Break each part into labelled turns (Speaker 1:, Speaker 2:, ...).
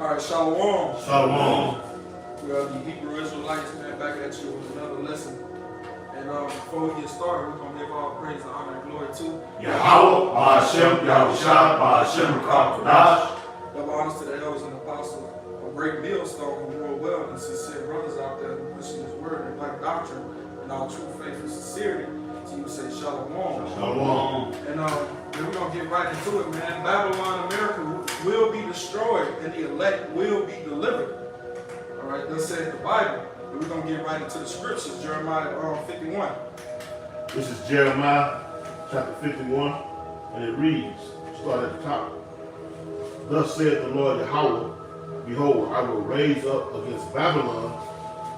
Speaker 1: Alright, Shalom.
Speaker 2: Shalom.
Speaker 1: We are the Hebrew Israelites, man, back at you with another lesson. And before we get started, we're going to give all praise and honor and glory to
Speaker 2: Yahweh, Ba'ashem, Yahushua, Ba'ashem, Rakam
Speaker 1: double honors to the elders and apostles, a great millstone who rule well and sincere brothers out there who pushing his word and black doctrine and all true faith and sincerity. So you would say Shalom.
Speaker 2: Shalom.
Speaker 1: And then we're going to get right into it, man. Babylon, America will be destroyed and the elect will be delivered. All right, thus says the Bible. And we're going to get right into the scriptures, Jeremiah 51.
Speaker 2: This is Jeremiah chapter 51, and it reads, start at the top. Thus saith the Lord Yahweh, behold, I will raise up against Babylon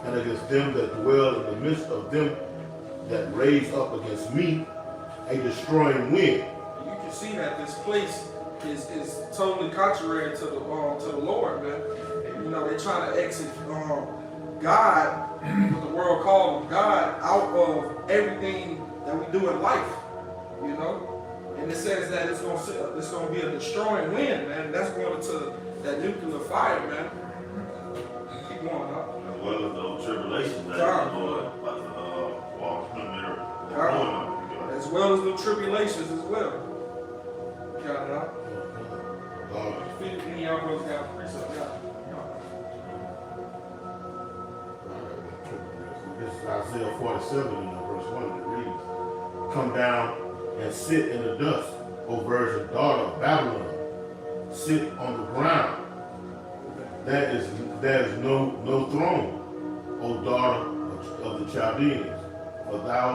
Speaker 2: and against them that dwell in the midst of them that raise up against me a destroying wind.
Speaker 1: You can see that this place is totally contrary to the Lord, man. You know, they're trying to exit God, what the world calls God, out of everything that we do in life, you know. And it says that it's gonna be a destroying wind, man. That's going into that nuclear fire, man. Keep going up.
Speaker 3: As well as those tribulations that
Speaker 1: God.
Speaker 3: the Lord about to walk through
Speaker 1: God. As well as the tribulations as well. Got it out. Any of y'all brothers got a precept?
Speaker 2: This is Isaiah 47 in verse 1, and it reads, come down and sit in the dust, O virgin daughter of Babylon. Sit on the ground. There is no throne, O daughter of the Chaldeans, for thou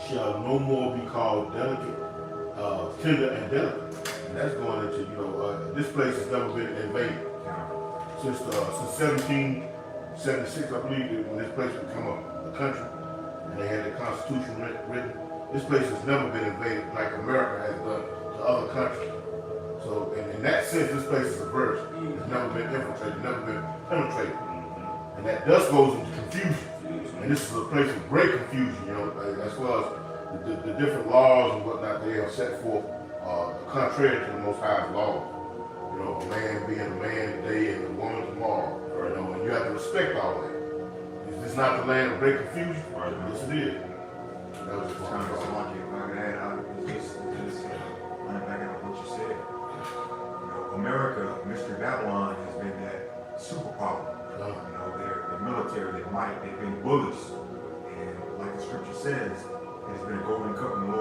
Speaker 2: shalt no more be called delicate, tender and delicate. And that's going into, this place has never been invaded. Since 1776, I believe, when this place became a country, and they had the Constitution written, this place has never been invaded like America has done to other countries. So, in that sense, this place is a virgin. It's never been infiltrated, never been penetrated. And that dust goes into confusion. And this is a place of great confusion, as well as the different laws and whatnot they have set forth, contrary to the Most High's law. A man being a man today and a woman tomorrow. And you have to respect all that. Is this not the land of great confusion?
Speaker 3: Right.
Speaker 2: Yes, it is. That was the
Speaker 4: Back on what you said. America, Mystery Babylon has been that superpower. Their military, their might, they've been bullies. And like the scripture says, there's been a golden cup in the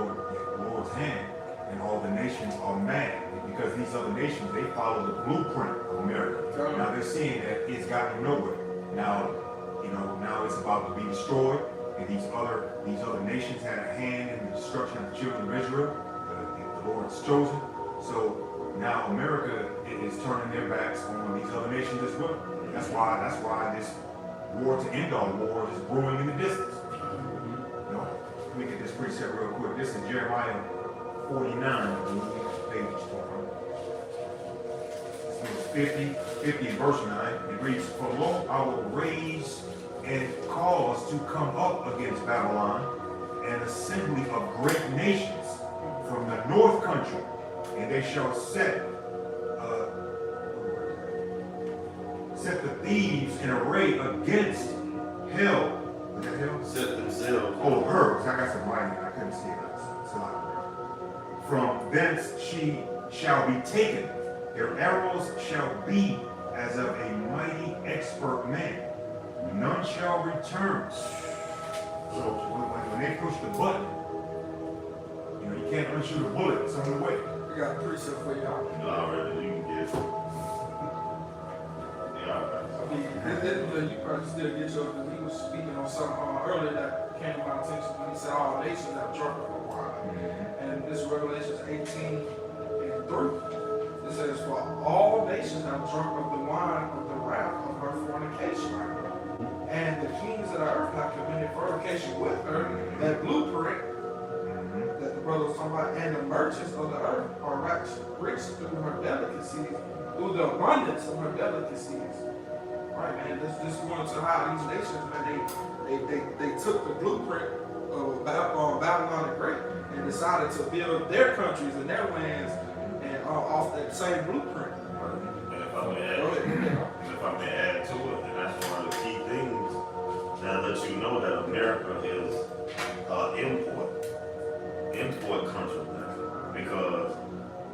Speaker 4: Lord's hand, and all the nations are mad. Because these other nations, they follow the blueprint of America. Now they're seeing that it's gotten nowhere. Now it's about to be destroyed, and these other nations had a hand in the destruction of the children of Israel. The Lord's chosen. So now America is turning their backs on these other nations as well. That's why this war to end all wars is brewing in the distance. Let me get this precept real quick. This is Jeremiah 49. Pages 50 verse 9. It reads, for lo, I will raise and cause to come up against Babylon an assembly of great nations from the north country, and they shall set the thieves in array against hell. What the hell?
Speaker 3: Set themselves.
Speaker 4: Oh, her. I got some writing. I couldn't see it. From thence she shall be taken. Their arrows shall be as of a mighty expert man. None shall return. So when they push the button, you can't unshoot a bullet. It's on the way.
Speaker 1: We got a precept for y'all.
Speaker 3: You can get it.
Speaker 1: You probably still get yours, because he was speaking on something earlier that came to my attention when he said all nations have drunk of the wine. And this is Revelations 18 and 3. It says, for all nations have drunk of the wine of the wrath of her fornication. And the kings of the earth have committed fornication with her. That blueprint that the brother was talking about, and the merchants of the earth are rich through her delicacies, through the abundance of her delicacies. Right, man. This is going to how these nations, man, they took the blueprint of Babylon the Great and decided to build their countries and their lands and off that same blueprint.
Speaker 3: if I may add to it, and that's one of the key things that lets you know that America is import country now, because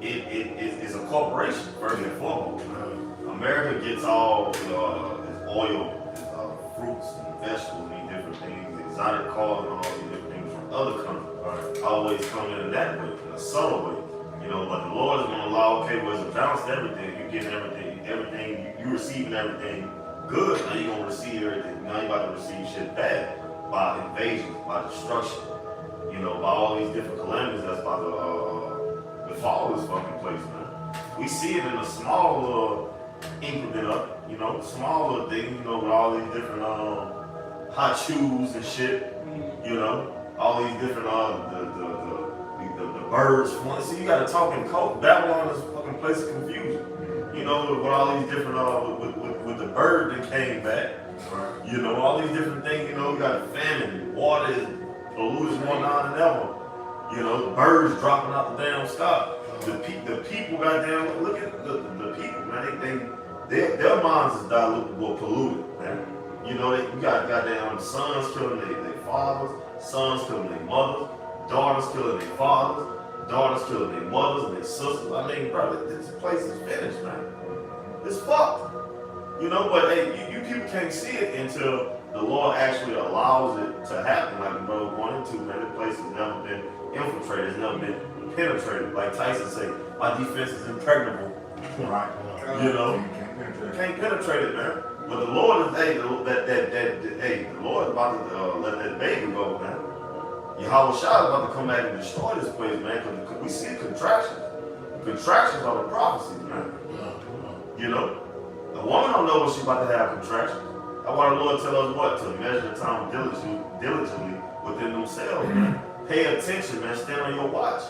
Speaker 3: it's a corporation first and foremost. America gets all its oil, its fruits and vegetables and different things, exotic cars and all these different things from other countries. Always coming in that way, in a subtle way. You know, but the Lord is going to allow, okay, well, it's a balanced everything. You getting everything, you receiving everything good. Now you're going to receive everything. Now you're about to receive shit bad by invasion, by destruction. You know, by all these different calamities that's about to befall this fucking place, man. We see it in a small little increment of it, you know, small little thing, you know, with all these different hot shoes and shit, you know, all these different the birds. See, you gotta talk in code. Babylon is a fucking place of confusion. You know, with all these different with the bird that came back. You know, all these different things, you know, you got famine, water is polluted more now than ever. You know, the birds dropping out the damn sky. The people goddamn, look at the people, man, their minds is diluted or polluted, man. You know, you got goddamn sons killing their fathers, sons killing their mothers, daughters killing their fathers, daughters killing their mothers and their sisters. I mean, brother, this place is finished, man. It's fucked. You know, but hey, you people can't see it until the Lord actually allows it to happen. Like the brother was going into, man, this place has never been infiltrated, it's never been penetrated. Like Tyson say, my defense is impregnable.
Speaker 4: Right.
Speaker 3: You know, can't penetrate it, man. But the Lord is, hey, the Lord is about to let that baby go, man. Yahweh Shah is about to come back and destroy this place, man, because we see contractions. Contractions are the prophecies, man. You know, a woman don't know when she's about to have contractions. That's why the Lord tells us what? To measure the time diligently within themselves, man. Pay attention, man. Stand on your watch.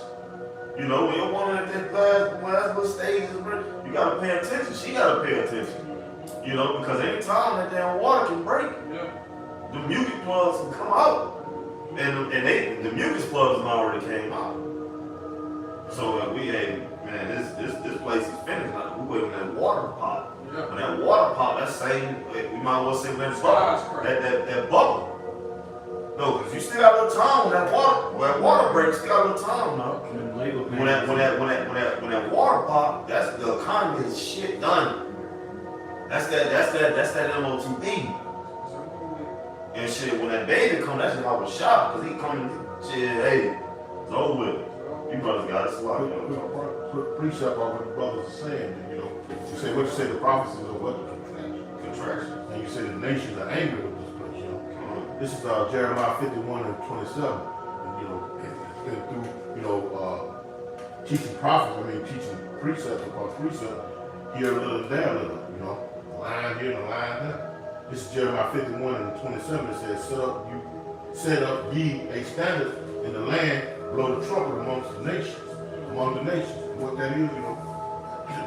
Speaker 3: You know, when your woman at that last little stage, you gotta pay attention. She gotta pay attention. You know, because any time that damn water can break, the mucus plugs can come out. And the mucus plugs already came out. So man, this place is finished. Like, we waiting on that water pop. When that water pop, that same, we might as well say that bubble. That bubble. No, because you still got a little time when that water breaks, still got a little time now. When that water pop, that's the economy is shit done. That's that MOTB. And shit, when that baby come, that's just I was shocked, because he coming, shit, hey, it's over with. You brothers got it, slide.
Speaker 2: Precept on what the brothers are saying, you know. You say the prophecies are what?
Speaker 3: Contraction.
Speaker 2: And you say the nations are angry with this place, you know. This is Jeremiah 51 and 27. And, you know, it's been through, you know, teaching prophets, teaching precept upon precept, here a little, there a little, you know. A line here and a line there. This is Jeremiah 51 and 27. It says, set up ye a standard in the land, blow the trumpet among the nations. What that is, you know,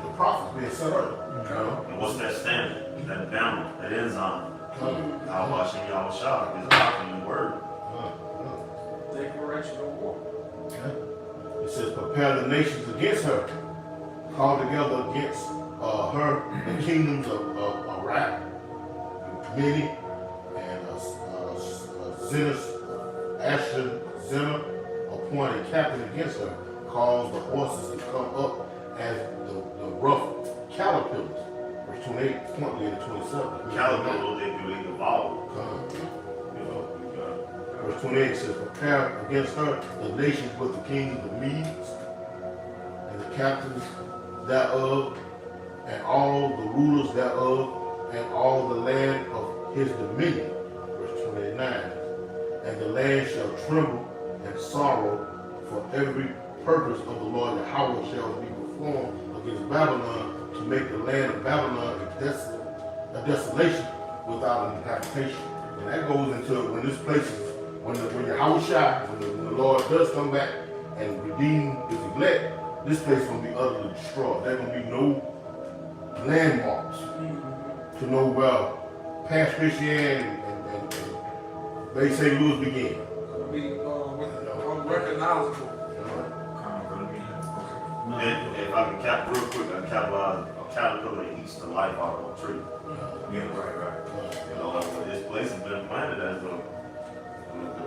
Speaker 2: the prophets being set up. You know?
Speaker 3: And what's that standard? That banner, that enzyme. How watching y'all shot is talking the word.
Speaker 1: Declaration of war.
Speaker 2: It says, prepare the nations against her, call together against her the kingdoms of Iraq, Mini, and Zena, appoint a captain against her, cause the horses to come up as the rough caterpillars. Verse 28, 28 to 27.
Speaker 3: Caterpillars, they devour.
Speaker 2: Verse 28 says, prepare against her the nations with the kings of the Medes, and the captains thereof, and all the rulers thereof, and all the land of his dominion. Verse 29. And the land shall tremble and sorrow, for every purpose of the Lord Yahweh shall be performed against Babylon, to make the land of Babylon a desolation without an habitation. And that goes into when this place is, when Yahweh Shai, when the Lord does come back and redeem his elect, this place is going to be utterly destroyed. There going to be no landmarks to know where past Christianity and they say Louis began.
Speaker 1: It'll be unrecognizable.
Speaker 3: And if I can cap real quick, I can capitalize caterpillar eats the life out of a tree.
Speaker 4: Yeah, right.
Speaker 3: You know, this place has been planted as the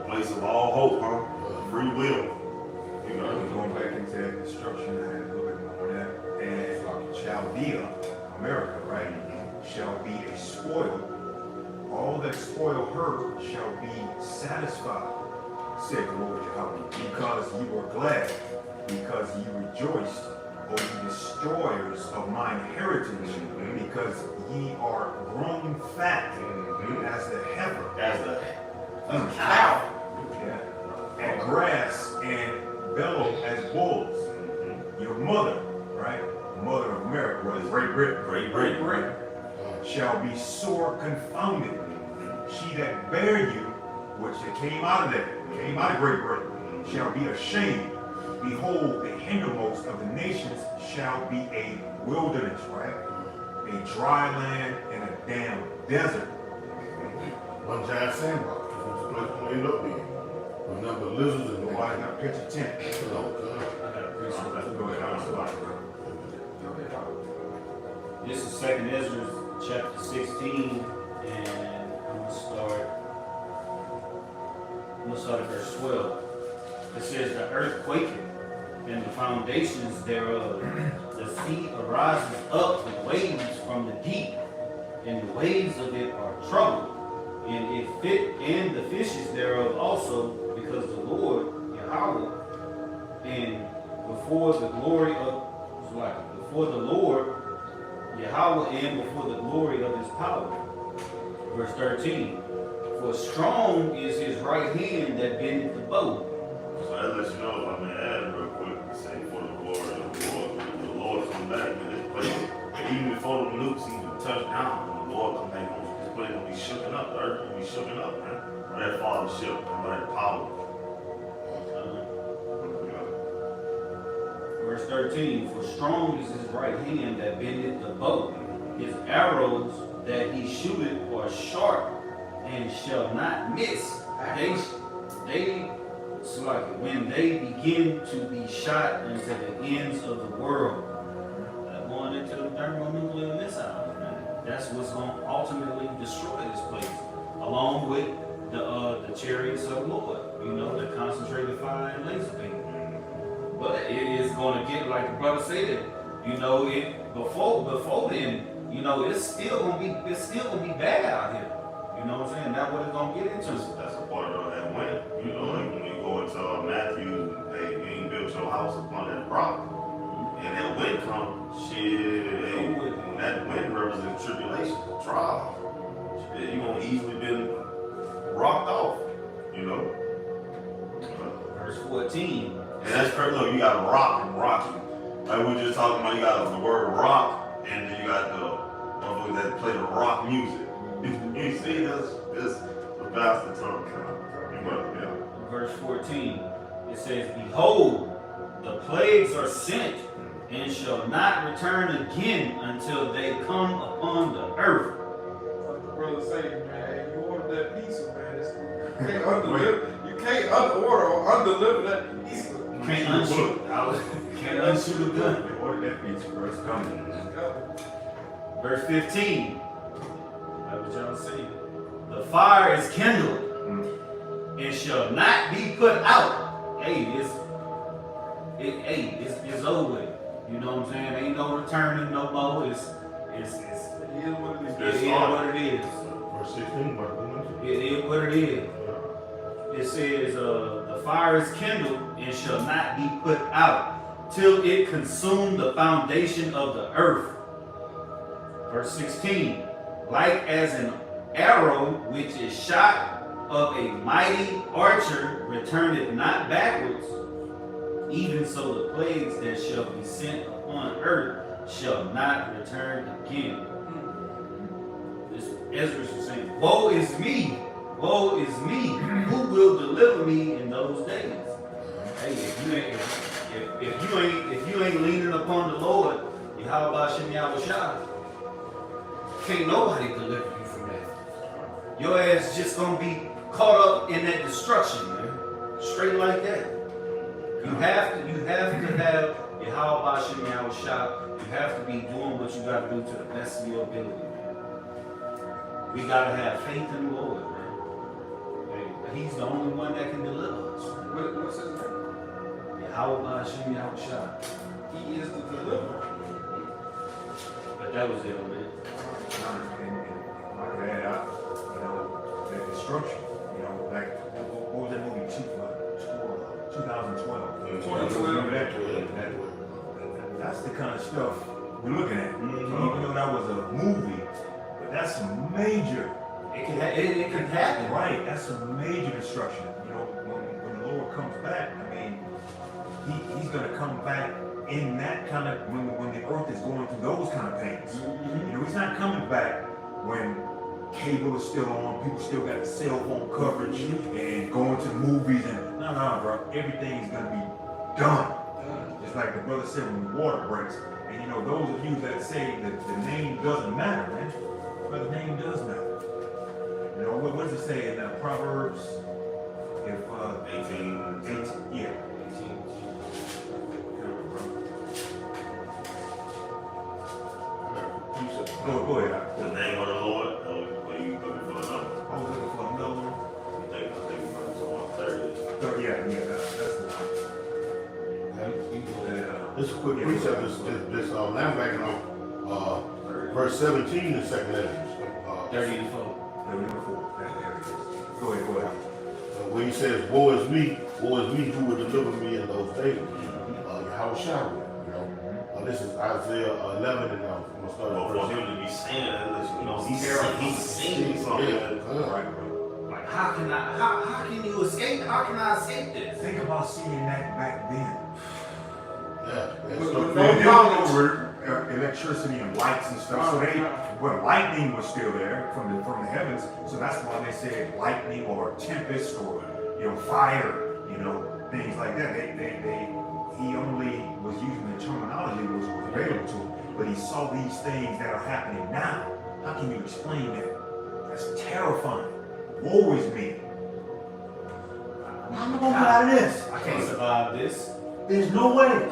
Speaker 3: place of all hope, huh? Free will. You know,
Speaker 4: Going back into that destruction, I had a little bit more on that. And Chaldea, America, right, shall be a spoil. All that spoil her shall be satisfied, said the Lord Yahweh, because you were glad, because you rejoiced, O ye destroyers of mine heritage, because ye are grown fat as the heifer,
Speaker 3: as a cow.
Speaker 4: yeah, and grass and bellow as bulls. Your mother, right, mother of America, was Great Britain.
Speaker 3: Great Britain.
Speaker 4: Shall be sore confounded. She that bare you, which that came out of Great Britain, shall be ashamed. Behold, the hindermost of the nations shall be a wilderness, right? A dry land and a damn desert.
Speaker 2: One giant sandbox. That's what the place gonna end up being. With number of lizards and
Speaker 4: Nobody
Speaker 2: nobody.
Speaker 4: got a picture tent.
Speaker 2: Oh, God.
Speaker 4: Go ahead, I'm sorry, bro.
Speaker 5: This is 2nd Ezra chapter 16, and I'm gonna start at verse 12. It says, the earth quaketh, and the foundations thereof. The sea arises up with waves from the deep, and the waves of it are troubled. And the fishes thereof also, because the Lord Yahweh, and before the Lord Yahweh, and before the glory of his power. Verse 13. For strong is his right hand that bendeth the bow.
Speaker 3: So that lets you know, I mean, add real quick, say for the glory of the Lord. When the Lord come back in this place, even before the nukes even touch down, when the Lord come back, this place gonna be shooken up, the earth gonna be shooken up, man. By that fathership, by that power.
Speaker 5: Verse 13. For strong is his right hand that bendeth the bow. His arrows that he shooteth are sharp, and shall not miss. It's like when they begin to be shot into the ends of the world, going into the thermonuclear missiles, man. That's what's going to ultimately destroy this place, along with the chariots of the Lord, the concentrated fire and laser beam. But it is going to get, like the brother said, before then, it's still gonna be bad out here. You know what I'm saying? That's what it's gonna get into.
Speaker 3: That's a part of that wind. Like when you go into Matthew, hey, you ain't built your house upon that rock. And that wind comes, when that wind represents tribulation, trial, you're gonna easily been rocked off,
Speaker 5: Verse 14.
Speaker 3: And that's correct. Look, you got a rock and rocky. Like we were just talking about, you got the word rock, and then you got the motherfuckers that play the rock music. You see, this the bastard tongue. Yeah.
Speaker 5: Verse 14. It says, behold, the plagues are sent, and shall not return again until they come upon the earth.
Speaker 1: Like the brother say, man, you order that pizza, man. You can't unorder or undeliver that pizza.
Speaker 5: Can't unshoot. Can't unshoot a gun.
Speaker 4: Order that pizza, bro. It's coming.
Speaker 5: Verse 15. Like what y'all see. The fire is kindled, and shall not be put out. It's over with. You know what I'm saying? Ain't no returning no more. It is what it is.
Speaker 2: Verse 16, what
Speaker 5: It is what it is. It says, the fire is kindled and shall not be put out till it consume the foundation of the earth. Verse 16, like as an arrow which is shot of a mighty archer returneth not backwards, even so the plagues that shall be sent upon earth shall not return again. This Ezra is saying, woe is me, who will deliver me in those days? Hey, if you ain't leaning upon the Lord, Yahweh Shem Yahushua, can't nobody deliver you from that. Your ass just gonna be caught up in that destruction, man. Straight like that. You have to Yahweh Hashem Yahweh Shah, you have to be doing what you gotta do to the best of your ability, man. We gotta have faith in the Lord, man. Hey, He's the only one that can deliver us.
Speaker 1: What's his name?
Speaker 5: Yahweh Hashem Yahweh Shah.
Speaker 1: He is the deliverer.
Speaker 5: But that was it, man.
Speaker 4: And like that, you know, that destruction, you know, like, what was that movie, 2012?
Speaker 1: 2012.
Speaker 4: Remember that? That's the kind of stuff we're looking at. Even though that was a movie, but that's some major,
Speaker 5: It can happen.
Speaker 4: right, that's some major destruction. You know, when the Lord comes back, I mean, he's gonna come back in that kind of, when the earth is going through those kind of pains. You know, he's not coming back when cable is still on, people still got cell phone coverage and going to the movies and no, bro. Everything's gonna be done. Just like the brother said when the water breaks. And you know, those of you that say that the name doesn't matter, man, but the name does matter. You know, what does it say in Proverbs? If
Speaker 3: 18.
Speaker 4: yeah. Go ahead.
Speaker 3: The name of the Lord, where you looking for the number?
Speaker 4: I was looking for another one.
Speaker 3: I think it's 130.
Speaker 4: Yeah, that's the one.
Speaker 2: This is a quick precept, now backing on, verse 17 in second Ezra.
Speaker 5: 30 and 4.
Speaker 4: There it is. Go ahead.
Speaker 2: When he says, woe is me who will deliver me in those days. Yahweh Shah, you know. This is Isaiah 11, and I'm going to start
Speaker 3: Well,
Speaker 2: at
Speaker 3: for
Speaker 2: verse
Speaker 3: him to be saying that, you know,
Speaker 2: Yeah.
Speaker 3: he's seen something.
Speaker 4: Right, bro.
Speaker 5: Like, how can you escape? How can I escape this?
Speaker 4: Think about seeing that back then.
Speaker 2: Yeah,
Speaker 1: With
Speaker 2: that's
Speaker 1: no
Speaker 4: They
Speaker 1: knowledge.
Speaker 4: over electricity and lights and stuff. So but lightning was still there from the heavens. So that's why they said lightning or tempest or fire, things like that. He only was using the terminology that was available to him. But he saw these things that are happening now. How can you explain that? That's terrifying. Woe is me. I'm not gonna get out of this.
Speaker 5: I can't survive this.
Speaker 4: There's no way.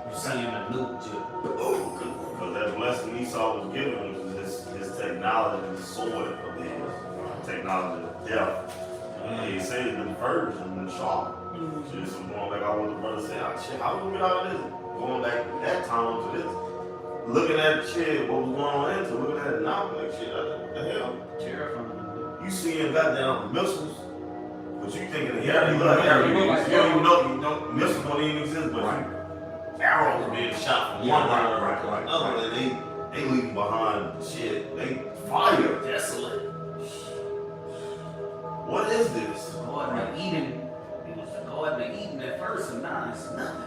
Speaker 5: You see him in Luke,
Speaker 3: Because that blessing Esau was given was his technology, the sword of his technology of death. And he said the first and the sharp. Just going back out what the brother said, shit, how we get out of this? Going back that time to this. Looking at shit, what was going on into, looking at it now, like shit, what the hell?
Speaker 5: terrifying.
Speaker 3: You seeing goddamn missiles, but you thinking the area, you don't even know, missiles don't even exist, but arrows being shot from one line to another, and they leaving behind shit. They fire desolate. What is this?
Speaker 5: Garden of Eden. It was the Garden of Eden at first, and now it's nothing.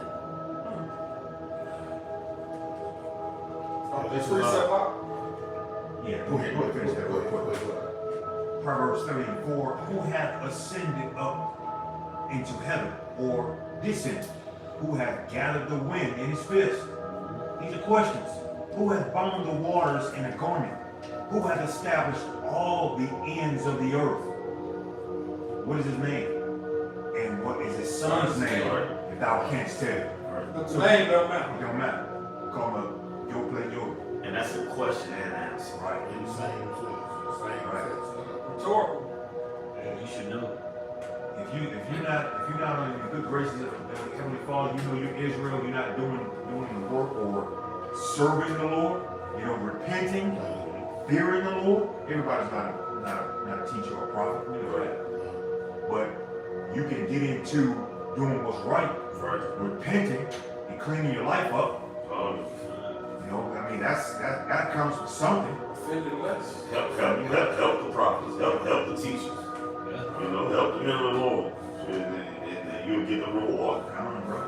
Speaker 2: This is,
Speaker 1: Precept out.
Speaker 4: Yeah, go ahead, finish that real quick. Proverbs 30:4, who hath ascended up into heaven, or descended? Who hath gathered the wind in his fist? These are questions. Who hath bound the waters in a garment? Who hath established all the ends of the earth? What is his name? And what is his son's name? If thou canst tell.
Speaker 1: But the name don't
Speaker 4: It
Speaker 1: matter.
Speaker 4: don't matter. Call him Yo Play Yo.
Speaker 3: And that's a question and answer.
Speaker 4: Right.
Speaker 2: in the same sense.
Speaker 1: Rhetorical.
Speaker 5: You should know.
Speaker 4: If you're not on the good graces of the Heavenly Father, you're Israel, you're not doing the work or serving the Lord, repenting, fearing the Lord. Everybody's not a teacher or a prophet, that. But you can get into doing what's right, repenting and cleaning your life up. That comes with something.
Speaker 1: Offended less.
Speaker 3: Help the prophets, help the teachers. Help the men of the Lord. And you'll get the reward.
Speaker 4: I don't know, bro.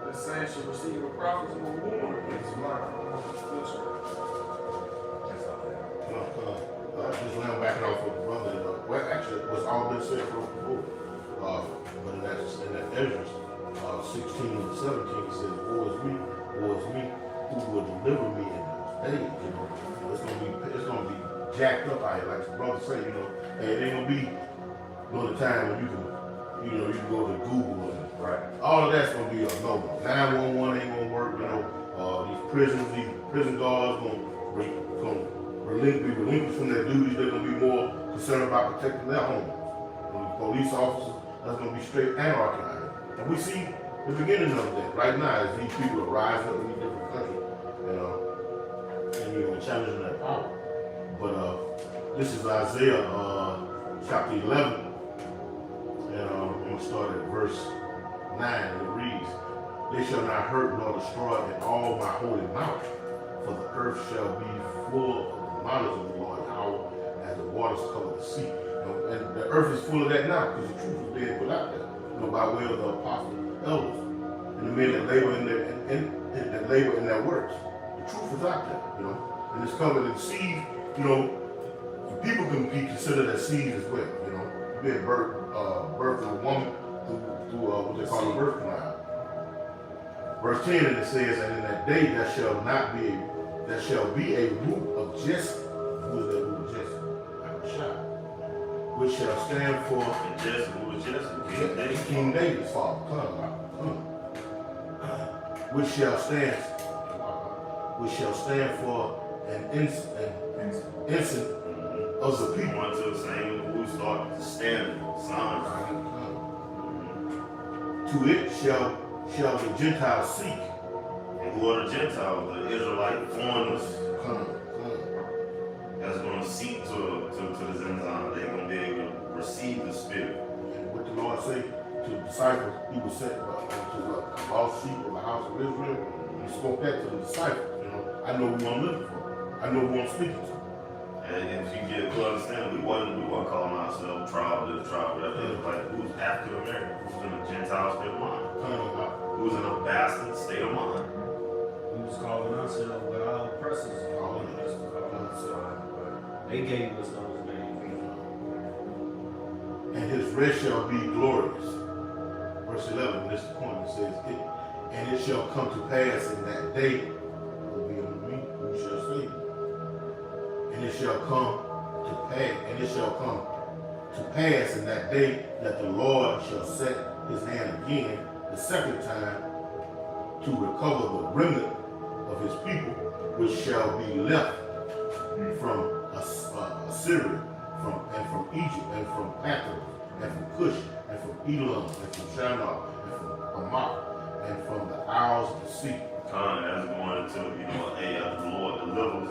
Speaker 1: That saying should receive a prophet's reward. It's like,
Speaker 4: That's all I have.
Speaker 2: Just laying back off with the brother. Well, actually, what's all been said from before. But in that Ezra 16 and 17, it says, woe is me, who will deliver me in those days. It's gonna be jacked up out here, like the brother said. And it ain't gonna be during the time when you can go to Google and
Speaker 4: Right.
Speaker 2: All of that's gonna be a no-go. 911 ain't gonna work, you know. These prison guards gonna be relinquished from their duties. They're gonna be more concerned about protecting their homes. Police officers, that's gonna be straight anarchy out here. And we see the beginning of that right now as these people are rising up in these different countries, and challenging that power. But this is Isaiah chapter 11, and I'm gonna start at verse 9, and it reads, "They shall not hurt nor destroy in all my holy mount, for the earth shall be full of the knowledge of the Lord, how as the waters cover the sea." And the earth is full of that now, because the truth is being put out there, by way of the apostles, elders, and the men that labor that labor in their works. The truth is out there, and it's covered in seeds. People can be considered as seeds as well. Being birthed of a woman through what they call a birth canal. Verse 10, and it says, "And in that day there shall be a root of Jesse." Who is that root of Jesse? Abishai. Which shall stand for
Speaker 3: And Jesse, who was Jesse?
Speaker 2: King David's father, which shall stand for an ensign of the people.
Speaker 3: One to the same who started to stand, son.
Speaker 2: To it shall the Gentiles seek.
Speaker 3: And who are the Gentiles? The Israelite foreigners that's going to seek to the Zenzion. They're going to be able to receive the Spirit.
Speaker 2: And what the Lord say to the disciples, he was sent to the lost sheep of the house of Israel. He spoke that to the disciples. I know who I'm looking for. I know who I'm speaking to.
Speaker 3: And if you get to understand, we wasn't calling ourselves tribe, this tribe, whatever. It was like, who's African American? Who's in a Gentile state of mind? Who's in a bastard state of mind?
Speaker 5: We was calling ourselves what our oppressors calling us. They gave us those names.
Speaker 2: And his rest shall be glorious. Verse 11, this is the point. It says, "And it shall come to pass in that day, will be unto me, who shall save me. And it shall come to pass in that day that the Lord shall set his hand again the second time to recover the remnant of his people, which shall be left from Assyria, from Egypt, and from Pathros, and from Cush, and from Elam, and from Shinar, and from Hamath, and from the isles of the sea."
Speaker 3: That's going into, hey, the Lord delivers,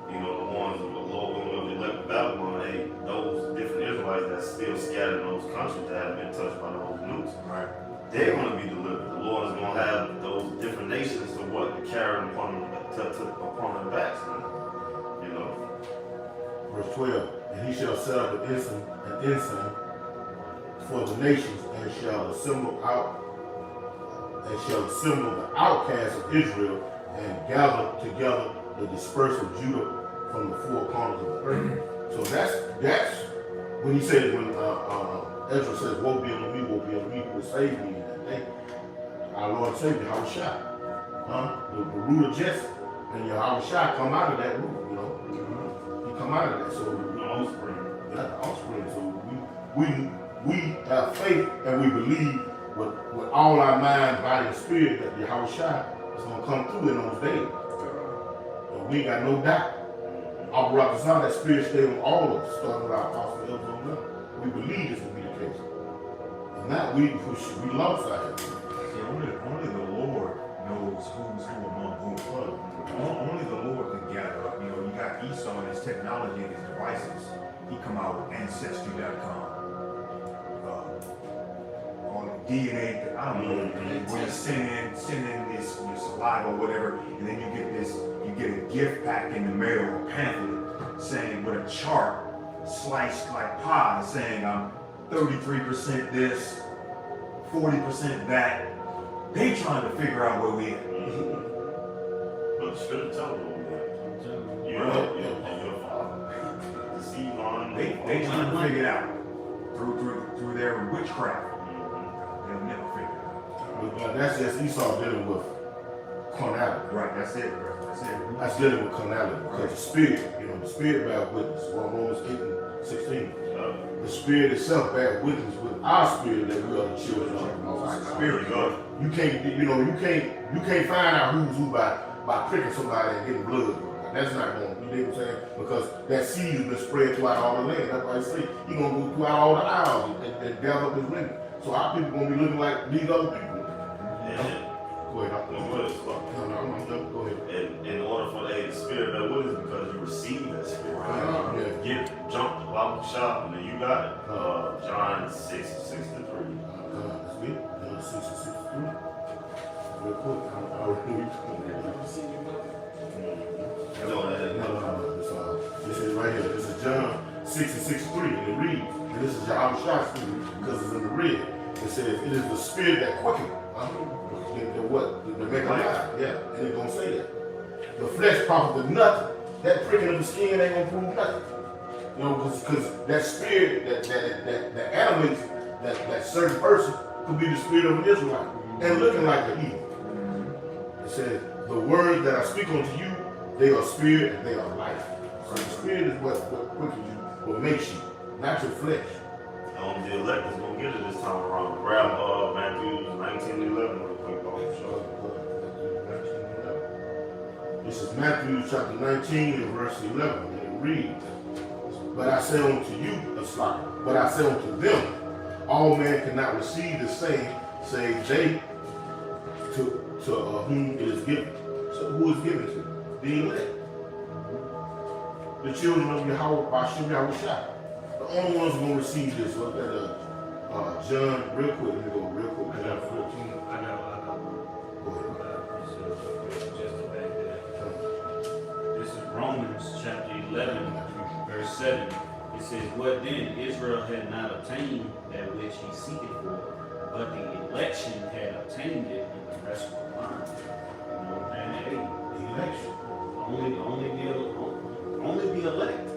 Speaker 3: the ones of the Lord, when they left Babylon, hey, those different Israelites that still scattered in those countries that haven't been touched by those nukes,
Speaker 4: Right.
Speaker 3: they're going to be delivered. The Lord is going to have those different nations to carry them upon their backs,
Speaker 2: Verse 12, "And he shall set up an ensign for the nations, and shall assemble the outcasts of Israel, and gather together the dispersed of Judah from the four corners of the earth." So that's when he says, when Ezra says, "Woe be unto me, who will save me in that day." Our Lord and Savior, Yahushua, the root of Jesse, and Yahushua come out of that root, He come out of that. So the offspring. So we have faith, and we believe with all our mind, body, and spirit that Yahushua is going to come through in those days. And we ain't got no doubt. Our brothers, that spirit stay on all of us, starting with our apostle elders on up. We believe this will be the case. And now we lost our head.
Speaker 4: See, only the Lord knows who's who among whom. Only the Lord can gather up. You got Esau and his technology and his devices. He come out with Ancestry.com. On DNA, I don't know, where you send in this your saliva or whatever, and then you get a gift pack in the mail, a pamphlet saying with a chart sliced like pie, saying I'm 33% this, 40% that. They trying to figure out where we at.
Speaker 3: But the Spirit tells you that. You're your father. The seed line.
Speaker 4: They trying to figure it out through their witchcraft. They'll never figure it out.
Speaker 2: But that's just Esau dealing with carnality.
Speaker 4: Right, that's it, bro. That's it.
Speaker 2: That's dealing with carnality. Because the spirit bears witness. Romans 8:16. the Spirit itself bear witness with our spirit that we are the children of the Most High.
Speaker 3: Spirit God.
Speaker 2: You can't find out who's who by pricking somebody and getting blood. That's not going to, you know what I'm saying? Because that seed has been spread throughout all the land. That's why I say he's going to go throughout all the aisles and gather up his remnant. So our people going to be looking like these other people.
Speaker 3: And
Speaker 2: Go ahead. I'm done. Go ahead.
Speaker 3: in order for the Spirit bear witness, because you receive that Spirit.
Speaker 2: Yeah.
Speaker 3: Get jumped, Bible shop, and then you got it. John 6:63.
Speaker 2: That's good. 6:63. Real quick. I already know you.
Speaker 1: See you, brother.
Speaker 2: No. This is right here. This is John 6:63, and it reads, and this is Yahweh Shah speaking because it's in the red. It says, "It is the Spirit that quickens." The what? The make alive. Yeah, and it's gonna say that. The flesh profiteth nothing. That pricking of the skin ain't gonna prove nothing. You know, because that spirit that animates that certain person could be the spirit of an Israelite and looking like an evil. It says, "The words that I speak unto you, they are spirit and they are life." So the spirit is what quickens you, what makes you, not your flesh.
Speaker 3: The elect is gonna get it this time around. Grab Matthew 19:11 real quick on the show.
Speaker 2: This is Matthew chapter 19 and verse 11, and it reads, "But I say unto you, but I say unto them, all men cannot receive the same, save they to whom it is given." So who is given to? The elect. The children of Yahweh, Bashim Yahushua. The only ones who going to receive this. Look at John, real quick. Let me go real quick. John 14.
Speaker 5: I got
Speaker 2: Go ahead.
Speaker 5: just to back that. This is Romans chapter 11, verse 7. It says, "What then? Israel had not obtained that which he seeketh for, but the election had obtained it, and the rest were blind." You know, and hey,
Speaker 2: The election.
Speaker 5: only the elect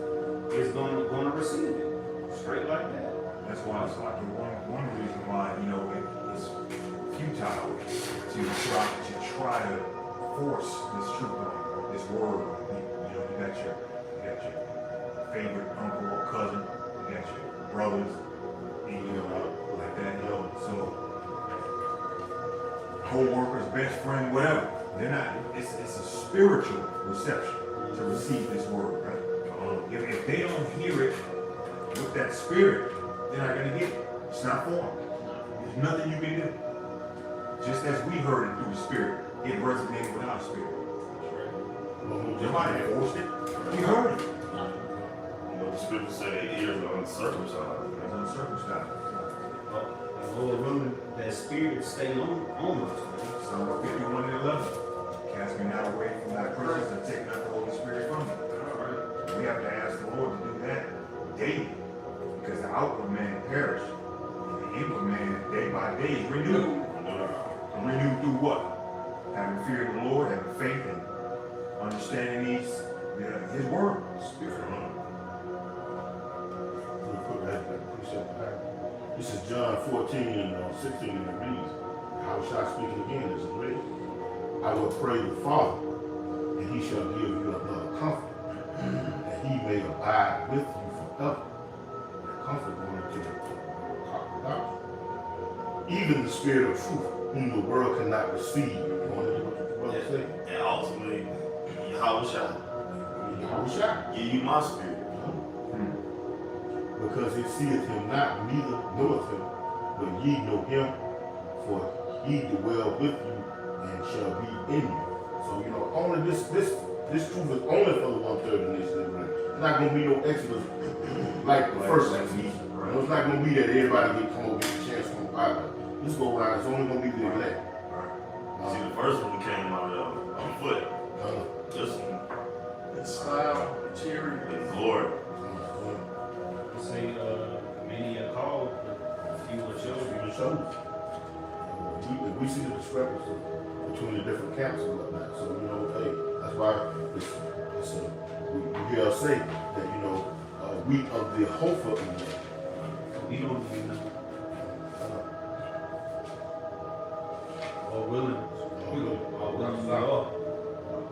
Speaker 5: is gonna receive it. Straight like that.
Speaker 4: That's why it's like one reason why, you know, it's futile to try to force this truth on this word. You know, you got your favorite uncle or cousin, you got your brothers, and you know, like that, you know, so co-workers, best friend, whatever. They're not, it's a spiritual reception to receive this word, right? If they don't hear it with that spirit, they're not going to get it. It's not for them. There's nothing you can do. Just as we heard it through the spirit, it resonated with our spirit. Nobody forced it. We heard it.
Speaker 3: You know, the scripture say their ears are uncircumcised.
Speaker 4: It's uncircumcised.
Speaker 5: The Lord willing, that spirit stay on us, man.
Speaker 4: Psalm 51:11. Cast me not away from thy presence and take not the Holy Spirit from me. We have to ask the Lord to do that daily. Because the outward man perish. And the inward man, day by day, is renewed. And renewed through what? Having fear of the Lord, having faith, and understanding His word. Spirit.
Speaker 2: This is John 14 and 16 and it reads, how shall I speak again as it read? "I will pray the Father, and he shall give you another comfort, that he may abide with you forever." That comfort going into the doctrine. "Even the Spirit of truth, whom the world cannot receive." Going into what the brother said.
Speaker 3: And ultimately, Yahweh shall give you my spirit.
Speaker 2: "Because it seeth him not, neither knoweth him, but ye know him, for he dwell with you and shall be in you." So you know, only this truth is only for the 1/3 of the nation of Israel. It's not gonna be no exodus like the first exodus. You know, it's not gonna be that everybody come over get a chance to come out. This go around, it's only gonna be the elect.
Speaker 3: See, the first one came out on foot. This one,
Speaker 1: The style, cheering.
Speaker 3: the glory.
Speaker 5: Say, many are called, but few are chosen.
Speaker 2: So we see the discrepancy between the different camps and whatnot. So you know, hey, that's why we hear us say that you know we of the hope of the land.
Speaker 5: We don't even know. Or willing. Or willing we are.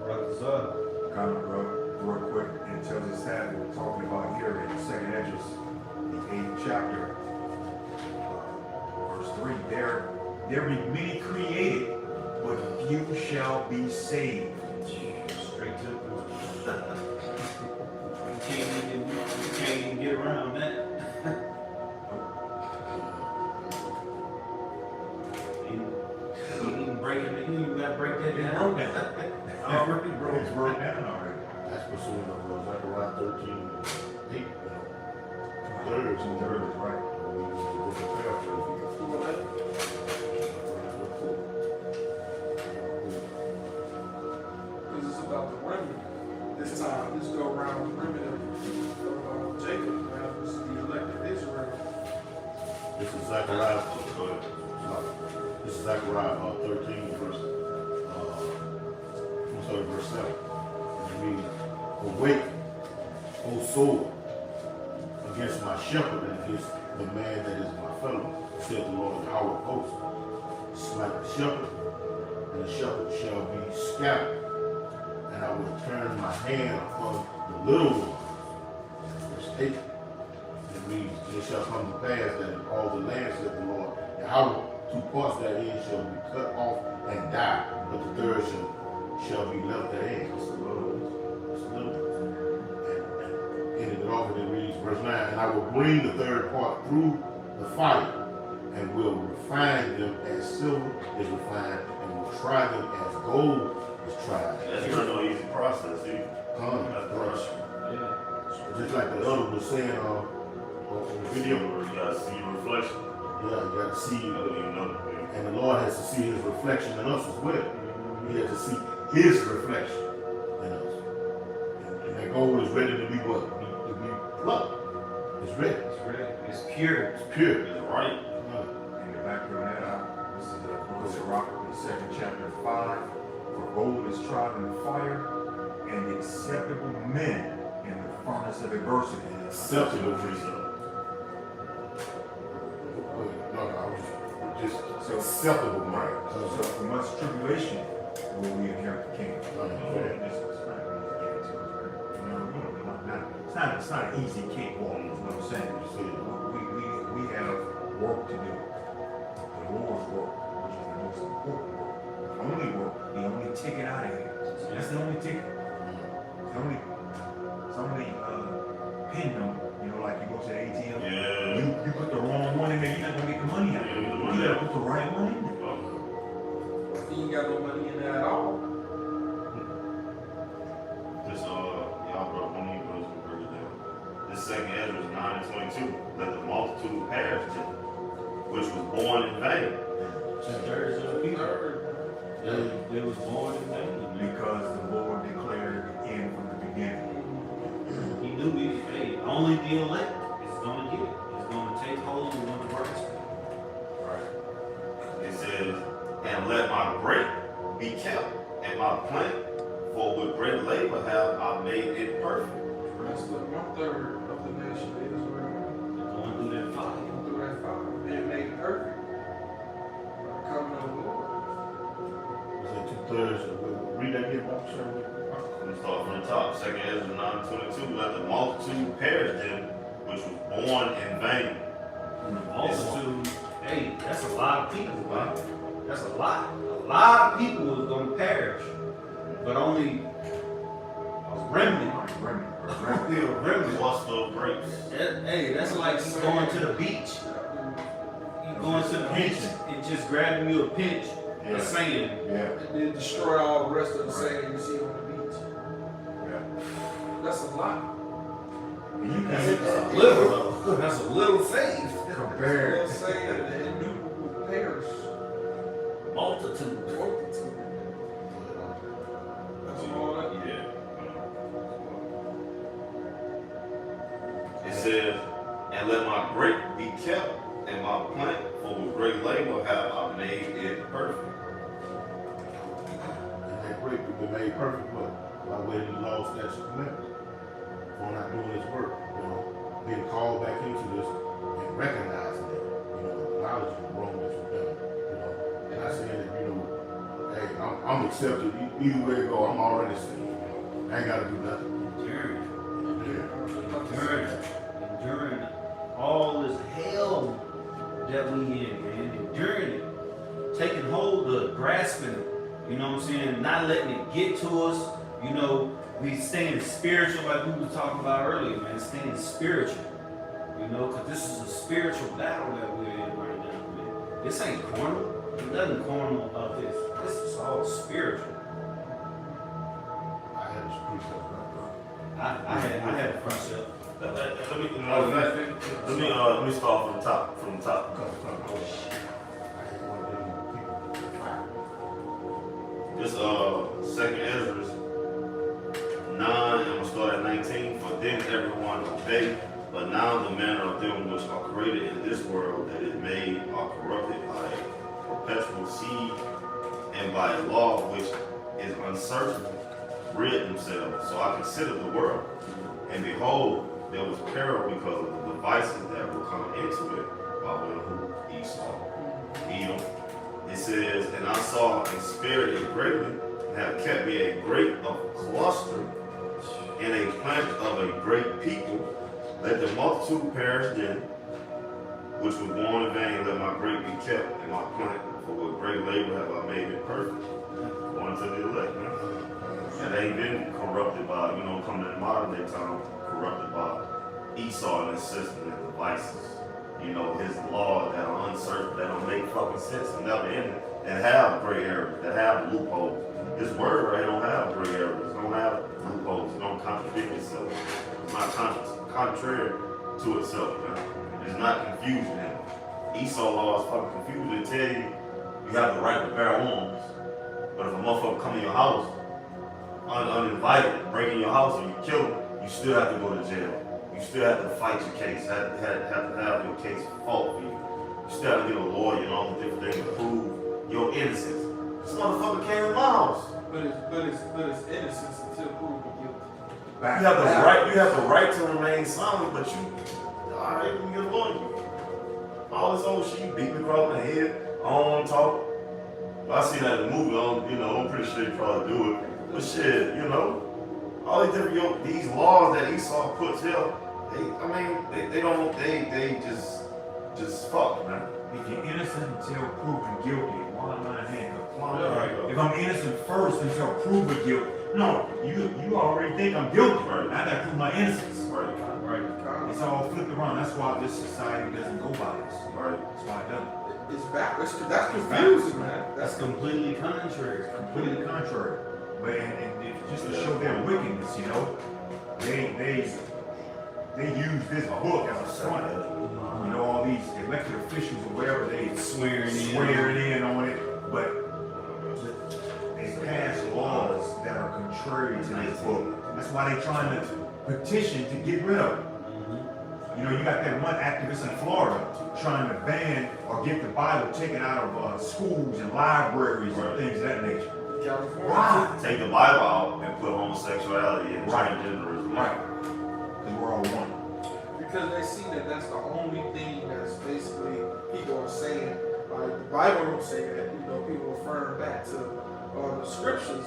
Speaker 5: Brothers are.
Speaker 4: Comment, bro, real quick, and tells us that we're talking about here in the second edges, the 8th chapter, verse 3, there be many created, but few shall be saved.
Speaker 5: Straight to the point. You can't even get around that. You can break it, you gotta break that down.
Speaker 4: Broke down.
Speaker 5: Already
Speaker 4: It's
Speaker 5: broke.
Speaker 4: broke down already.
Speaker 2: That's pursuing of Zechariah 13:8. Two-thirds.
Speaker 4: Two-thirds, right.
Speaker 1: Because it's about the remnant. This time, this go around the remnant of Jacob, man. This is the elected Israel.
Speaker 2: This is Zechariah. This is Zechariah 13, verse 7. It reads, "Awake, O soul, against my shepherd and against the man that is my fellow, said the Lord of our hosts. Smite the shepherd, and the shepherd shall be scattered, and I will turn my hand upon the little ones." Verse 8. It reads, "It shall come to pass that in all the land, said the Lord, Yahweh, 2 parts therein shall be cut off and die, but the third shall be left therein." It's a little one. It's a little one. And ending it off, and it reads, verse 9, "And I will bring the third part through the fire, and will refine them as silver is refined, and will try them as gold is tried."
Speaker 3: That's not no easy process, dude. That's brush.
Speaker 5: Yeah.
Speaker 2: Just like the other was saying on the video,
Speaker 3: You gotta see your reflection.
Speaker 2: yeah, you got to see,
Speaker 3: You don't even know.
Speaker 2: and the Lord has to see His reflection in us as well. He has to see His reflection in us, and that gold is ready to be what? To be plucked. It's ready.
Speaker 5: It's real. It's pure.
Speaker 2: It's pure.
Speaker 3: It's right.
Speaker 4: In the background of that, this is the book of Sirach, the 2nd chapter 5. "For gold is tried in fire, and acceptable men in the furnace of adversity."
Speaker 2: Acceptable
Speaker 3: Free
Speaker 2: reason.
Speaker 3: stuff.
Speaker 2: No, I was just acceptable, man.
Speaker 4: So from much tribulation will we inherit the kingdom. It's not an easy cakewalk, is what I'm saying. We have work to do. The Lord's work, which is the most important work. The only work, the only ticket out of here. That's the only ticket. It's only pin number. You know, like you go to the ATM.
Speaker 3: Yeah.
Speaker 4: You put the wrong one in there, you're not gonna get the money out. You gotta put the right one in there.
Speaker 1: You ain't got no money in there at all.
Speaker 3: This y'all brought one of you brothers will break it down. This 2nd Ezra 9:22. "Let the multitude perish, which was born in vain."
Speaker 5: 2/3 of the people. They was born in vain.
Speaker 4: Because the Lord declared the end from the beginning.
Speaker 5: He knew only the elect is gonna get it. It's gonna take hold and gonna grasp it.
Speaker 3: It says, "And let my grape be kept, and my plant, for with great labor have I made it perfect."
Speaker 1: That's the 1/3 of the nation of Israel.
Speaker 5: Going through that fire.
Speaker 1: Through that fire, being made perfect. By the covenant of the Lord.
Speaker 2: Was that 2/3? Read that again, Bob. Sorry.
Speaker 3: Let's start from the top. 2nd Ezra 9:22. "Let the multitude perish them, which was born in vain."
Speaker 5: Multitude, hey, that's a lot of people, man. That's a lot. A lot of people is gonna perish, but only a remnant. Only a remnant.
Speaker 3: Cluster of grapes.
Speaker 5: Hey, that's like going to the beach. You going to the beach and just grabbing you a pinch of sand.
Speaker 4: Yeah.
Speaker 1: And then destroy all the rest of the sand you see on the beach.
Speaker 4: Yeah.
Speaker 1: That's a lot.
Speaker 4: And you
Speaker 5: That's
Speaker 4: can
Speaker 5: a little. That's a little faith.
Speaker 4: compare.
Speaker 1: They'll say that the Hindu will perish.
Speaker 5: Multitude.
Speaker 1: Multitude. That's all that.
Speaker 3: Yeah. It says, "And let my grape be kept, and my plant, for with great labor have I made it perfect."
Speaker 2: And that grape will be made perfect, but by way of the law, statutes, and commandments. For not doing His work, being called back into this and recognizing it, acknowledging the wrong that you've done, and not saying that, hey, I'm accepted, either way it go, I'm already saved, I ain't gotta do nothing.
Speaker 5: Enduring.
Speaker 2: Yeah.
Speaker 5: Enduring all that we in, man, enduring it, taking hold of, grasping it, you know what I'm saying, not letting it get to us, you know, we staying spiritual like we were talking about earlier, man, staying spiritual, you know, because this is a spiritual battle that we're in right now, man. This ain't carnal, there's nothing carnal about this. This is all spiritual.
Speaker 2: I had a precept right
Speaker 5: I had a precept.
Speaker 3: Let me start from the top.
Speaker 2: there. I had one of them people fire.
Speaker 3: This second Ezra 9, I'm gonna start at 19. For then everyone obeyed, but now the manner of them which are created in this world that is made are corrupted by a perpetual seed and by a law which is unsearchable, rid themselves. So I considered the world, and behold, there was peril because of the devices that were coming into it by one who Esau, Edom. It says, and I saw in spirit it greatly, and have kept me a great of cluster, and a plant of a great people. Let the multitude perish then, which was born in vain. Let my grape be kept, and my plant, for with great labor have I made it perfect. Going to the elect, man. And they ain't been corrupted by, you know, coming in modern day time, corrupted by Esau and his system and devices. You know, his laws that are uncertain, that don't make fucking sense and never ending, that have gray areas, that have loopholes. This word right here don't have gray areas, it don't have loopholes, it don't contradict itself. It's not contrary to itself, man. It's not confusing him. Esau law is fucking confusing. They tell you you have the right to bear arms, but if a motherfucker come in your house uninvited, break in your house and you kill him, you still have to go to jail. You still have to fight your case, have to have your case fought for you. You still have to get a lawyer and all the different things to prove your innocence. This motherfucker came in my house.
Speaker 1: But it's innocence until proven guilty.
Speaker 3: You have the right to remain silent, but you alright, you get a lawyer. All this old shit, you beat me across my head, I don't want to talk. Well, I see that in the movie, I'm pretty sure you probably do it. But shit, you know, all these different these laws that Esau puts here, they just fuck, man.
Speaker 4: If you're innocent until proven guilty, why am I handcuffed?
Speaker 3: Right.
Speaker 4: If I'm innocent first until proven guilty, no, you already think I'm guilty.
Speaker 3: Right.
Speaker 4: I gotta prove my innocence.
Speaker 3: Right.
Speaker 4: It's all flipped around. That's why this society doesn't go by this.
Speaker 3: Right.
Speaker 4: That's why it doesn't.
Speaker 1: It's backwards. That's confusing, man.
Speaker 5: That's completely contrary.
Speaker 4: Completely contrary. But and just to show their wickedness, you know, they use this book as a front. You know, all these elected officials or whatever, they swearing in on it, but they pass laws that are contrary to this book. That's why they're trying to petition to get rid of it. You know, you got that one activist in Florida trying to ban or get the Bible taken out of schools and libraries and things of that nature.
Speaker 1: California.
Speaker 4: Why?
Speaker 3: Take the Bible out and put homosexuality and transgenderism.
Speaker 4: Right. Because we're all one.
Speaker 1: Because they see that that's the only thing that's basically people are saying. Like the Bible don't say that. You know, people referring back to the scriptures.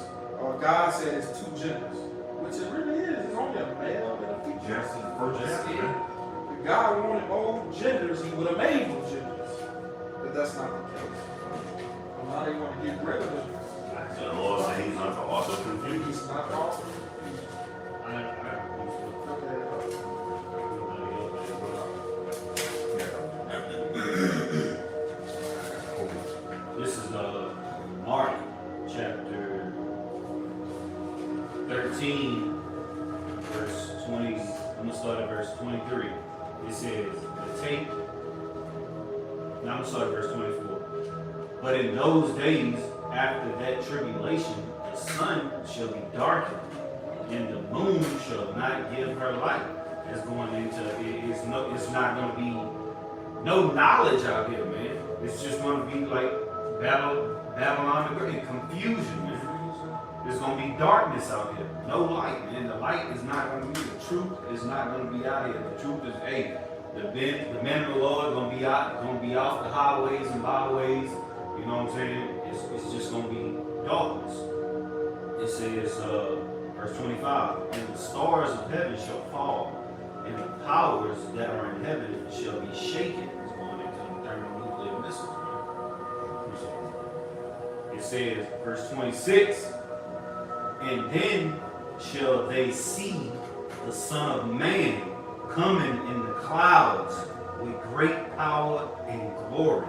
Speaker 1: God said it's two genders, which it really is. It's only a male and a female.
Speaker 4: Genesis, the first
Speaker 1: That's
Speaker 4: chapter.
Speaker 1: it. If God wanted both genders, He would have made both genders. But that's not the case. Now they want to get rid of it.
Speaker 3: So the Lord said He's not the author of confusion.
Speaker 1: He's not awesome.
Speaker 5: This is Mark chapter 13, verse 20. I'm gonna start at verse 23. It says, I'm gonna start at verse 24. But in those days, after that tribulation, the sun shall be darkened, and the moon shall not give her light. It's going into it's not gonna be no knowledge out here, man. It's just gonna be like Babylon the Great, confusion, man. There's gonna be darkness out here, no light, man. The light is not gonna be, the truth is not gonna be out here. The truth is, hey, the men of the Lord gonna be off the highways and byways. You know what I'm saying? It's just gonna be darkness. It says, verse 25, and the stars of heaven shall fall, and the powers that are in heaven shall be shaken. It's going into the eternal missiles, man. It says, verse 26, and then shall they see the Son of Man coming in the clouds with great power and glory.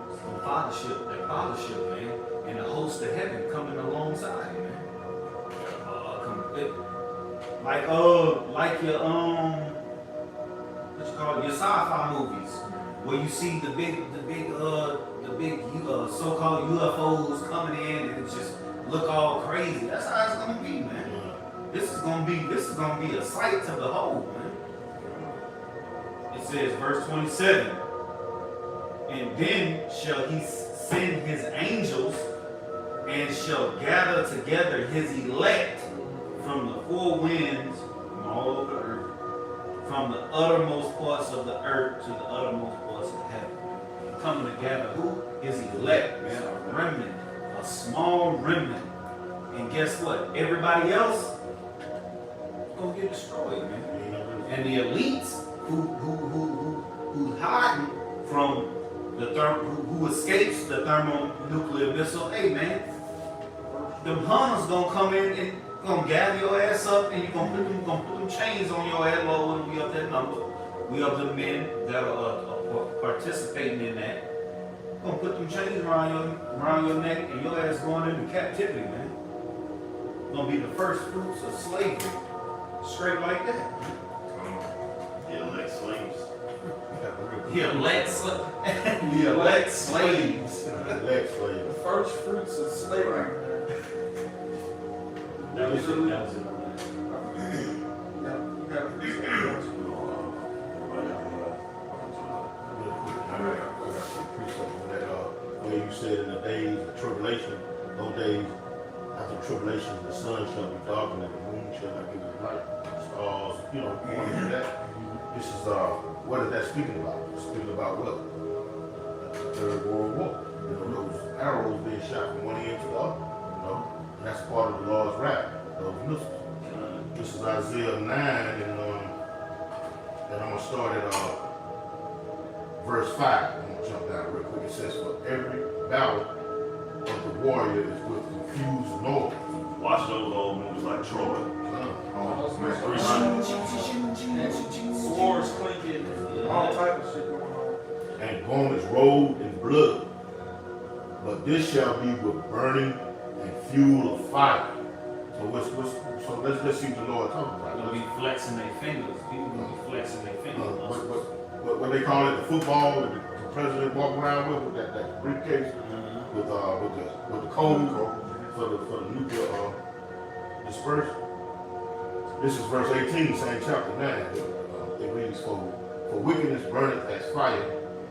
Speaker 5: The fathership, man, and the host of heaven coming alongside, man. Like your what you call it, your sci-fi movies, where you see the big so-called UFOs coming in and it just look all crazy. That's how it's gonna be, man. This is gonna be a sight to behold, man. It says, verse 27, and then shall he send his angels and shall gather together his elect from the four winds, from all over the earth, from the uttermost parts of the earth to the uttermost parts of heaven. Coming together, who? His elect, man, a remnant, a small remnant. And guess what? Everybody else is gonna get destroyed, man. And the elites who's hiding from who escapes the thermonuclear missile, hey man, them hunters gonna come in and gonna gather your ass up and you're gonna put them chains on your head, Lord, when we up that number. We up the men that are participating in that. Gonna put them chains around your neck and your ass going into captivity, man. Gonna be the first fruits of slavery. Straight like that.
Speaker 3: The elect slaves.
Speaker 5: The elect slaves. The elect slaves.
Speaker 2: Elect slave.
Speaker 1: The first fruits of slavery.
Speaker 5: That was it. That was it.
Speaker 1: Yeah, you gotta appreciate that.
Speaker 2: Where you said in the days of tribulation, those days after tribulation, the sun shall be darkened and the moon shall not give its light. Stars, you want to do that? This is what is that speaking about? It's speaking about what? The Third World War. Those arrows being shot from one end to the other. And that's part of the Lord's wrath. Those missiles. This is Isaiah 9, and I'm gonna start at verse 5. I'm gonna jump down real quick. It says, "For every battle of the warrior is with confused noise."
Speaker 3: Watch those old movies like Troy.
Speaker 4: Oh, man.
Speaker 3: 300.
Speaker 1: Swords clinking, all type of shit going on.
Speaker 2: And garments rolled in blood. But this shall be with burning and fuel of fire. So let's see what the Lord talking
Speaker 5: They're
Speaker 2: about.
Speaker 5: gonna be flexing their fingers. People gonna be flexing their fingers.
Speaker 2: What they call it, the football that the president walk around with that briefcase with the code for the nuclear dispersion. This is verse 18, same chapter 9. It reads, "For wickedness burneth as fire,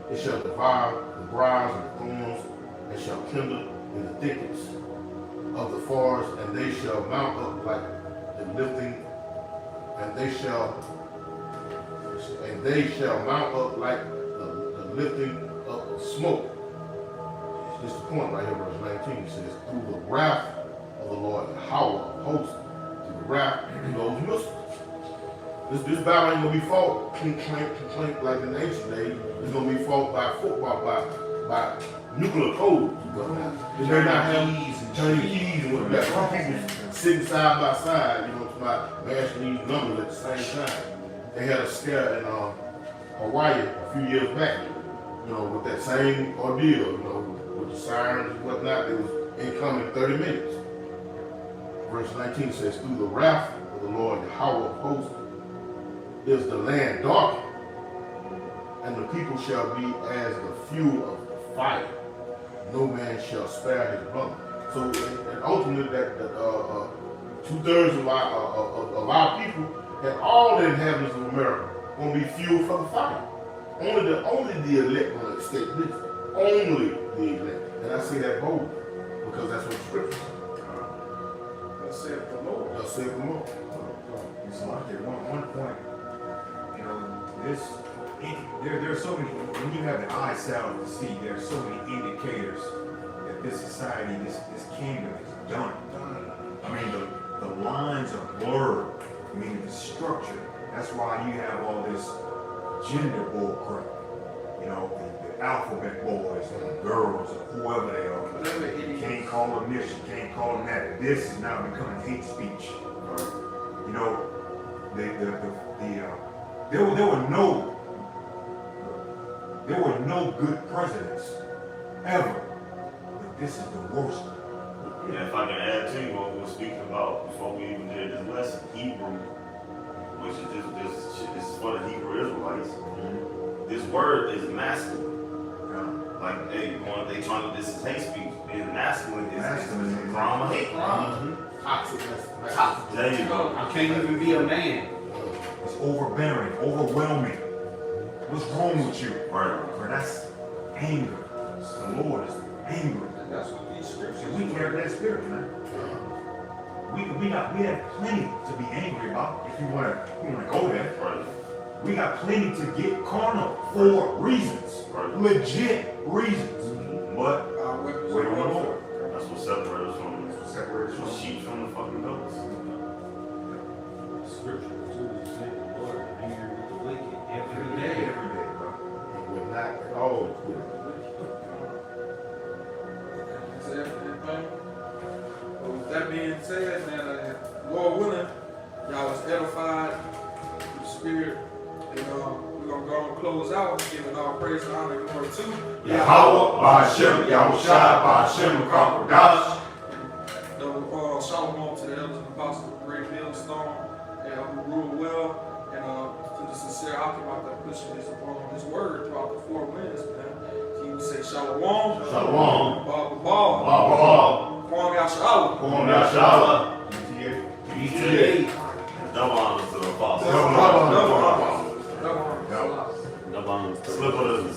Speaker 2: it shall devour the briars and the thorns, and shall kindle in the thickets of the forest, and they shall mount up like the lifting, and they shall mount up like the lifting of smoke." This is the point right here, verse 19 says, "Through the wrath of the Lord Yahweh of hosts, through the wrath of those missiles." This battle ain't gonna be fought clink, like in the ancient days. It's gonna be fought by football, by nuclear codes. They may not have turning keys and what that. People sitting side by side, mashing these numbers at the same time. They had a scare in Hawaii a few years back, with that same ordeal, with the sirens and whatnot. It was incoming 30 minutes. Verse 19 says, "Through the wrath of the Lord Yahweh of hosts is the land darkened, and the people shall be as the fuel of the fire. No man shall spare his brother." So, and ultimately, that 2/3 of our people and all the inhabitants of America gonna be fuel for the fire. Only the elect gonna escape this. Only the elect, and I say that boldly because that's what the scripture says.
Speaker 1: Thus saith the Lord.
Speaker 2: Thus saith the Lord.
Speaker 4: It's like at one point, there's so many, when you have the eye salve to see, there's so many indicators that this society, this kingdom is done. I mean, the lines are blurred. I mean, the structure. That's why you have all this gender bull crap. The alphabet boys and girls or whoever they are.
Speaker 1: Whatever it
Speaker 4: You
Speaker 1: is.
Speaker 4: can't call them this, you can't call them that. This is now becoming hate speech. You know, there were no good presidents ever, but this is the worst one.
Speaker 3: Yeah, if I can add to you what we were speaking about before we even did this lesson, Hebrew, which is this is for the Hebrew Israelites. This word is masculine. Like they trying to, this is hate speech. Being masculine is a crime of hate crime.
Speaker 2: Toxic.
Speaker 3: There you go.
Speaker 5: I can't even be a man.
Speaker 4: It's overbearing, overwhelming. What's wrong with you?
Speaker 3: Right.
Speaker 4: But that's anger. The Lord is angry.
Speaker 1: And that's what these scriptures.
Speaker 4: And we carry that spirit, man. We have plenty to be angry about if you wanna go there.
Speaker 3: Right.
Speaker 4: We got plenty to get carnal for reasons.
Speaker 3: Right.
Speaker 4: Legit reasons. But
Speaker 1: Our weapons
Speaker 4: wait
Speaker 1: of
Speaker 4: on the
Speaker 1: warfare.
Speaker 4: Lord.
Speaker 3: That's what separates us from
Speaker 4: Separate
Speaker 3: the sheep from the fucking goats.
Speaker 5: Scripture too is saying the Lord is angry with the wicked every
Speaker 4: every
Speaker 5: day.
Speaker 4: day, bro.
Speaker 2: And we're not at all equipped.
Speaker 1: That's everything. But with that being said, man, Lord willing, y'all was edified through the Spirit. And we're gonna go and close out, giving all praise and honor and glory to
Speaker 4: Yahweh, Ba'Shem, Yahushua, Ba'Shem, Kakodash.
Speaker 1: Shalom to the elders and apostles of Great Millstone, and who rule well, and to the sincere occupant that pushing his upon his word throughout the 4 winds, man. He would say Shalom,
Speaker 2: Shalom.
Speaker 1: Baba Ba,
Speaker 2: Baba.
Speaker 1: Kwam Yashala.
Speaker 2: Kwam Yashala.
Speaker 5: ETA.
Speaker 3: Double honors to the apostle.
Speaker 2: Double honor.
Speaker 1: Double honor.
Speaker 5: Double honors to the
Speaker 3: Slip of the